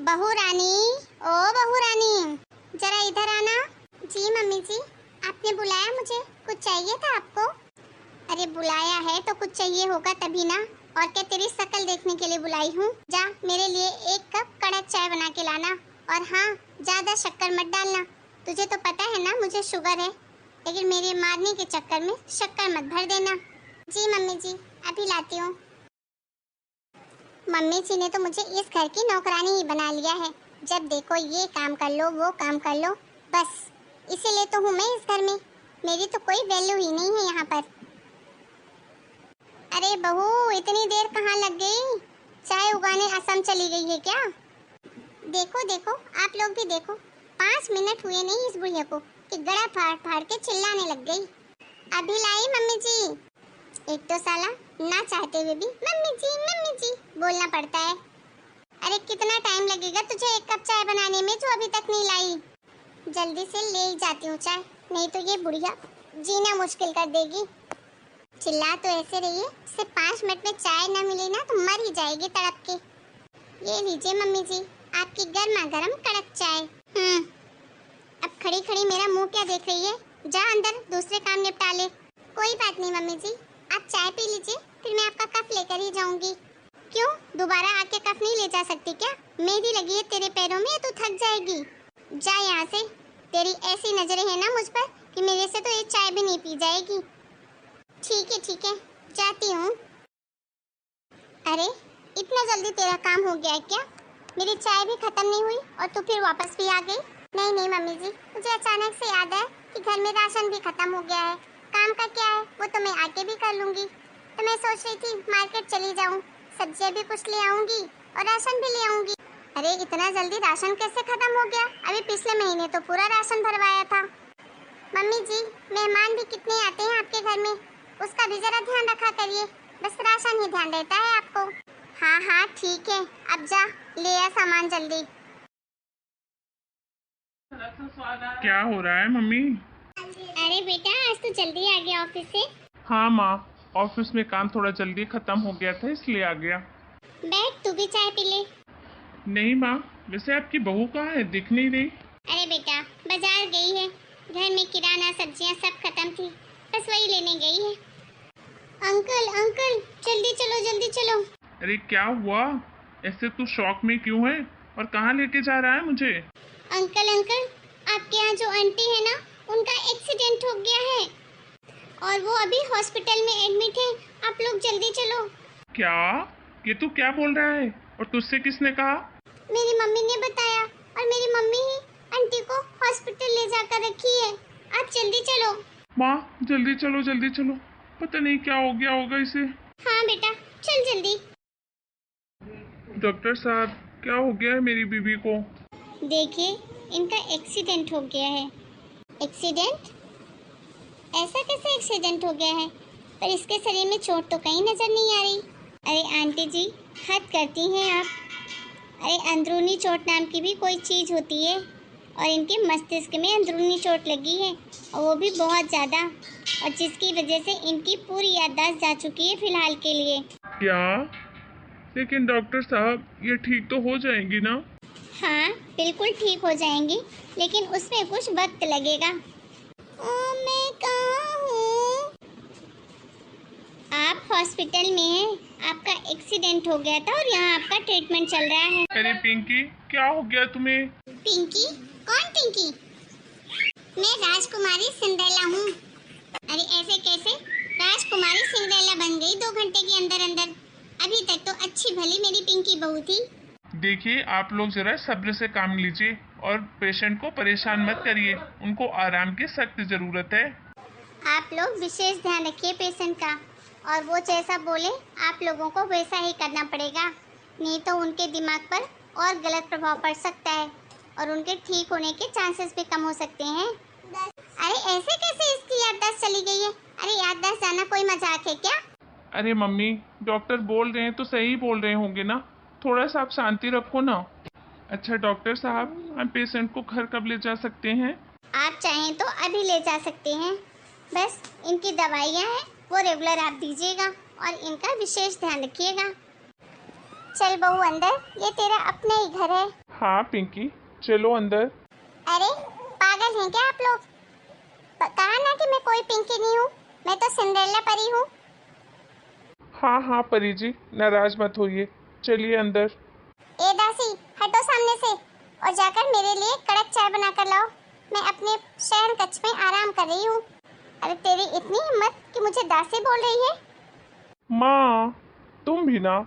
बहू रानी, ओ बहू रानी, जरा इधर आना। जी मम्मी जी, आपने बुलाया मुझे? कुछ चाहिए था आपको? अरे बुलाया है तो कुछ चाहिए होगा तभी ना। और क्या तेरी शक्ल देखने के लिए बुलाई हूँ? जा मेरे लिए 1 कप कड़क चाय बना के लाना। और हाँ, ज्यादा शक्कर मत डालना। तुझे तो पता है ना मुझे शुगर है, लेकिन मेरे मारने के चक्कर में शक्कर मत भर देना। जी मम्मी जी, अभी लाती हूँ। मम्मी जी ने तो मुझे इस घर की नौकरानी ही बना लिया है। जब देखो ये काम कर लो, वो काम कर लो, बस इसीलिए तो हूँ मैं इस घर में। मेरी तो कोई वैल्यू ही नहीं है यहाँ पर। अरे बहू, इतनी देर कहाँ लग गई? चाय उगाने असम चली गई है क्या? देखो देखो, आप लोग भी देखो, 5 मिनट हुए नहीं इस बुढ़िया को कि गड़ा फाड़ फाड़ के चिल्लाने लग गई। अभी लाई मम्मी जी। एक तो साला ना चाहते हुए भी मम्मी जी बोलना पड़ता है। अरे कितना टाइम लगेगा तुझे 1 कप चाय बनाने में जो अभी तक नहीं लाई? जल्दी से ले ही जाती हूँ चाय, नहीं तो ये बुढ़िया जीना मुश्किल कर देगी। चिल्ला तो ऐसे रही है, सिर्फ 5 मिनट में चाय न मिली ना तो मर ही जाएगी तड़प के। ये लीजिए मम्मी जी, आपकी गर्मा गर्म कड़क चाय। अब खड़ी खड़ी मेरा मुंह क्या देख रही है? जा अंदर दूसरे काम निपटा ले। कोई बात नहीं मम्मी जी, आप चाय पी लीजिए, फिर मैं आपका कप लेकर ही जाऊंगी। क्यों, दोबारा आके कप नहीं ले जा सकती क्या? मेहंदी लगी है तेरे पैरों में तो थक जाएगी। जा यहाँ से, तेरी ऐसी नजरें हैं ना मुझ पर कि मेरे से तो ये चाय भी नहीं पी जाएगी। ठीक है, जाती हूँ। अरे इतना जल्दी तेरा काम हो गया है क्या? मेरी चाय भी खत्म नहीं हुई और तू फिर वापस भी आ गई। नहीं मम्मी जी, मुझे अचानक से याद है कि घर में राशन भी खत्म हो गया है। काम का क्या है, वो तो मैं आके भी कर लूंगी। तो मैं सोच रही थी मार्केट चली जाऊं, सब्जियां भी कुछ ले आऊंगी और राशन भी ले आऊंगी। अरे इतना जल्दी राशन कैसे खत्म हो गया? अभी पिछले महीने तो पूरा राशन भरवाया था। मम्मी जी, मेहमान भी कितने आते हैं आपके घर में, उसका भी जरा ध्यान रखा करिए। बस राशन ही ध्यान रहता है आपको। हाँ ठीक है, अब जा ले आ सामान जल्दी। क्या हो रहा है मम्मी? अरे बेटा, आज तो जल्दी आ गया ऑफिस से। हाँ माँ, ऑफिस में काम थोड़ा जल्दी खत्म हो गया था इसलिए आ गया। बैठ, तू भी चाय पी ले। नहीं माँ, वैसे आपकी बहू कहाँ है, दिख नहीं रही। अरे बेटा, बाजार गई है, घर में किराना सब्जियां सब खत्म थी, बस वही लेने गई है। अंकल जल्दी चलो जल्दी चलो। अरे क्या हुआ, ऐसे तू शॉक में क्यों है और कहाँ लेके जा रहा है मुझे? अंकल आपके यहाँ जो आंटी है ना, उनका एक्सीडेंट हो गया है और वो अभी हॉस्पिटल में एडमिट है। आप लोग जल्दी चलो। क्या? ये तू क्या बोल रहा है और तुझसे किसने कहा? मेरी मम्मी ने बताया और मेरी मम्मी ही आंटी को हॉस्पिटल ले जाकर रखी है। आप जल्दी चलो। माँ जल्दी चलो, पता नहीं क्या हो गया होगा इसे। हाँ बेटा, चल जल्दी। डॉक्टर साहब, क्या हो गया है मेरी बीबी को? देखिए, इनका एक्सीडेंट हो गया है। एक्सीडेंट? ऐसा कैसे एक्सीडेंट हो गया है? पर इसके शरीर में चोट तो कहीं नजर नहीं आ रही। अरे आंटी जी, हद करती हैं आप। अरे अंदरूनी चोट नाम की भी कोई चीज़ होती है और इनके मस्तिष्क में अंदरूनी चोट लगी है और वो भी बहुत ज़्यादा, और जिसकी वजह से इनकी पूरी याददाश्त जा चुकी है फिलहाल के लिए। क्या? लेकिन डॉक्टर साहब, ये ठीक तो हो जाएंगी ना? हाँ बिल्कुल ठीक हो जाएंगी, लेकिन उसमें कुछ वक्त लगेगा। मैं कहाँ हूँ? आप हॉस्पिटल में हैं। आपका एक्सीडेंट हो गया था और यहाँ आपका ट्रीटमेंट चल रहा है। अरे पिंकी, क्या हो गया तुम्हें? पिंकी? कौन पिंकी? मैं राजकुमारी सिंड्रेला हूँ। अरे ऐसे कैसे? राजकुमारी सिंड्रेला बन गई 2 घंटे के अंदर अंदर। अभी तक तो अच्छी भली मेरी पिंकी बहू थी। देखिए, आप लोग जरा सब्र से काम लीजिए और पेशेंट को परेशान मत करिए, उनको आराम की सख्त जरूरत है। आप लोग विशेष ध्यान रखिए पेशेंट का, और वो जैसा बोले आप लोगों को वैसा ही करना पड़ेगा, नहीं तो उनके दिमाग पर और गलत प्रभाव पड़ सकता है और उनके ठीक होने के चांसेस भी कम हो सकते हैं। अरे ऐसे कैसे इसकी याददाश्त चली गई है? अरे याददाश्त जाना कोई मजाक है क्या? अरे मम्मी, डॉक्टर बोल रहे हैं तो सही बोल रहे होंगे ना, थोड़ा सा आप शांति रखो ना। अच्छा डॉक्टर साहब, हम पेशेंट को घर कब ले जा सकते हैं? आप चाहें तो अभी ले जा सकते हैं, बस इनकी दवाइयाँ हैं वो रेगुलर आप दीजिएगा और इनका विशेष ध्यान रखिएगा। चल बहू अंदर, ये तेरा अपना ही घर है। हाँ पिंकी, चलो अंदर। अरे पागल हैं क्या आप लोग? कहा ना कि मैं कोई पिंकी नहीं हूँ, मैं तो सिंड्रेला परी हूँ। हाँ हाँ परी जी, नाराज मत होइए, चलिए अंदर। ए दासी, हटो सामने से और जाकर मेरे लिए कड़क चाय बना कर लाओ। मैं अपने शयन कक्ष में आराम कर रही हूँ। अरे तेरी इतनी हिम्मत कि मुझे दासी बोल रही है? माँ, तुम भी ना,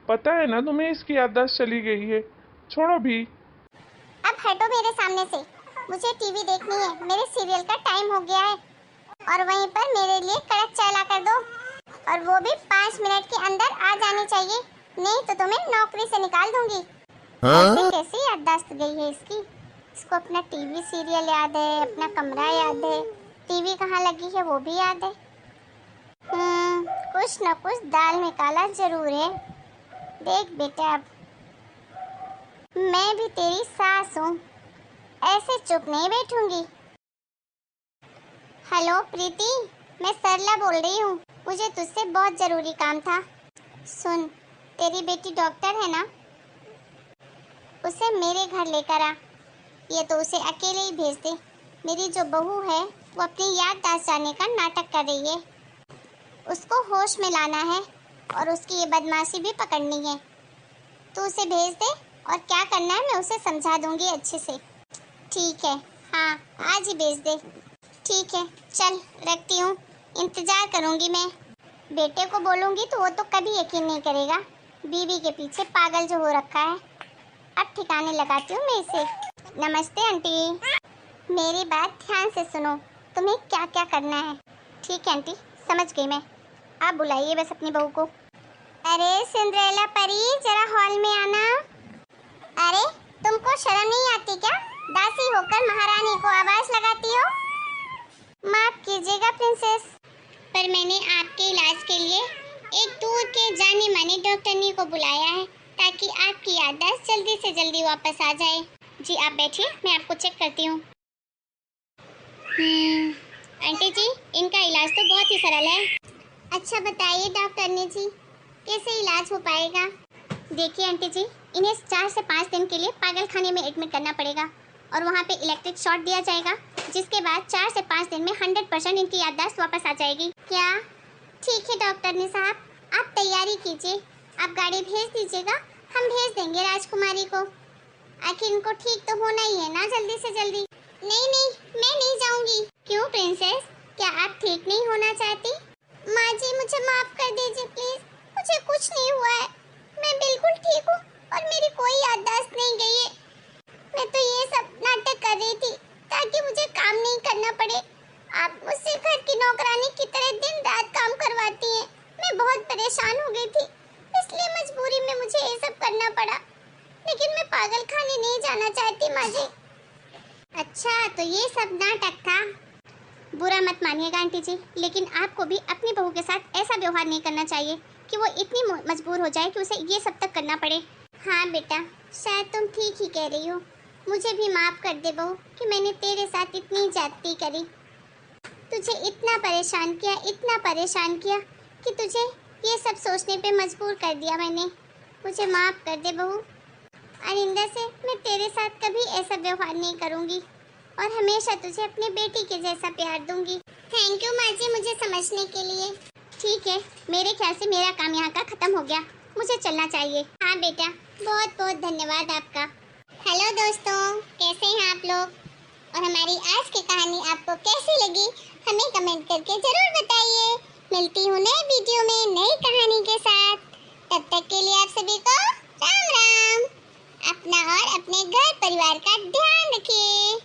पता है ना तुम्हें इसकी याददाश्त चली गई है, छोड़ो भी। अब हटो मेरे सामने से, मुझे टीवी देखनी है, मेरे सीरियल का टाइम हो गया है। और वहीं पर मेरे लिए कड़क चाय ला कर दो, और वो भी 5 मिनट के अंदर आ जानी चाहिए, नहीं तो तुम्हें नौकरी से निकाल दूंगी। ऐसे कैसी याददाश्त गई है इसकी? इसको अपना टीवी सीरियल याद है, अपना कमरा याद है, टीवी कहाँ लगी है वो भी याद है। कुछ न कुछ दाल में काला जरूर है। देख बेटा, अब मैं भी तेरी सास हूँ, ऐसे चुप नहीं बैठूंगी। हेलो प्रीति, मैं सरला बोल रही हूँ, मुझे तुझसे बहुत जरूरी काम था। सुन, तेरी बेटी डॉक्टर है ना, उसे मेरे घर लेकर आ। ये तो उसे अकेले ही भेज दे। मेरी जो बहू है वो अपनी याददाश्त जाने का नाटक कर रही है। उसको होश में लाना है और उसकी ये बदमाशी भी पकड़नी है। तू उसे भेज दे और क्या करना है मैं उसे समझा दूंगी अच्छे से। ठीक है, हाँ आज ही भेज दे। ठीक है, चल रखती हूँ, इंतजार करूँगी मैं। बेटे को बोलूँगी तो वो तो कभी यकीन नहीं करेगा, बीवी के पीछे पागल जो हो रखा है। अब ठिकाने लगाती हूँ मैं इसे। नमस्ते आंटी, मेरी बात ध्यान से सुनो, तुम्हें क्या क्या करना है। ठीक है आंटी, समझ गई मैं। आप बुलाइए बस अपनी बहू को। अरे सिंड्रेला परी, जरा हॉल में आना। अरे तुमको शर्म नहीं आती क्या? दासी होकर महारानी को आवाज लगाती हो। माफ कीजिएगा प्रिंसेस, पर मैंने आपके इलाज के लिए एक दूर के जाने माने डॉक्टरनी को बुलाया है ताकि आपकी याददाश्त जल्दी से जल्दी वापस आ जाए। जी आप बैठिए, मैं आपको चेक करती हूँ। आंटी जी, इनका इलाज तो बहुत ही सरल है। अच्छा बताइए डॉक्टरनी जी, कैसे इलाज हो पाएगा? देखिए आंटी जी, इन्हें 4 से 5 दिन के लिए पागल खाने में एडमिट करना पड़ेगा और वहाँ पे इलेक्ट्रिक शॉट दिया जाएगा, जिसके बाद 4 से 5 दिन में 100% इनकी याददाश्त वापस आ जाएगी। क्या? ठीक है डॉक्टरनी साहब, आप तैयारी कीजिए, आप गाड़ी भेज दीजिएगा, हम भेज देंगे राजकुमारी को। आखिर इनको ठीक तो होना ही है ना जल्दी से जल्दी। नहीं नहीं, मैं नहीं जाऊंगी। क्यों प्रिंसेस, क्या आप ठीक नहीं होना चाहती? माँ जी मुझे माफ कर दीजिए प्लीज, मुझे कुछ नहीं हुआ है, मैं बिल्कुल ठीक हूँ और मेरी कोई याददाश्त नहीं गई है। मैं तो ये सब नाटक कर रही थी ताकि मुझे काम नहीं करना पड़े। आप मुझसे घर की नौकरानी की तरह दिन रात काम करवाती हैं। मैं बहुत परेशान हो गई थी, इसलिए मजबूरी में मुझे ये सब करना पड़ा, लेकिन मैं पागल खाने नहीं जाना चाहती माँ जी। अच्छा तो ये सब नाटक था। बुरा मत मानिएगा आंटी जी, लेकिन आपको भी अपनी बहू के साथ ऐसा व्यवहार नहीं करना चाहिए कि वो इतनी मजबूर हो जाए कि उसे ये सब तक करना पड़े। हाँ बेटा, शायद तुम ठीक ही कह रही हो। मुझे भी माफ कर दे बहू कि मैंने तेरे साथ इतनी ज्यादती करी, तुझे इतना परेशान किया कि तुझे ये सब सोचने पे मजबूर कर दिया मैंने। मुझे माफ कर दे बहू। आइंदा से मैं तेरे साथ कभी ऐसा व्यवहार नहीं करूँगी और हमेशा तुझे अपने बेटी के जैसा प्यार दूंगी। थैंक यू माँ जी मुझे समझने के लिए। ठीक है, मेरे ख्याल से मेरा काम यहाँ का खत्म हो गया, मुझे चलना चाहिए। हाँ बेटा, बहुत बहुत धन्यवाद आपका। हेलो दोस्तों, कैसे हैं आप लोग? और हमारी आज की कहानी आपको कैसी लगी हमें कमेंट करके जरूर बताइए। मिलती हूँ नए वीडियो में नई कहानी के साथ, तब तक के लिए आप सभी को राम राम। अपना और अपने घर परिवार का ध्यान रखिए।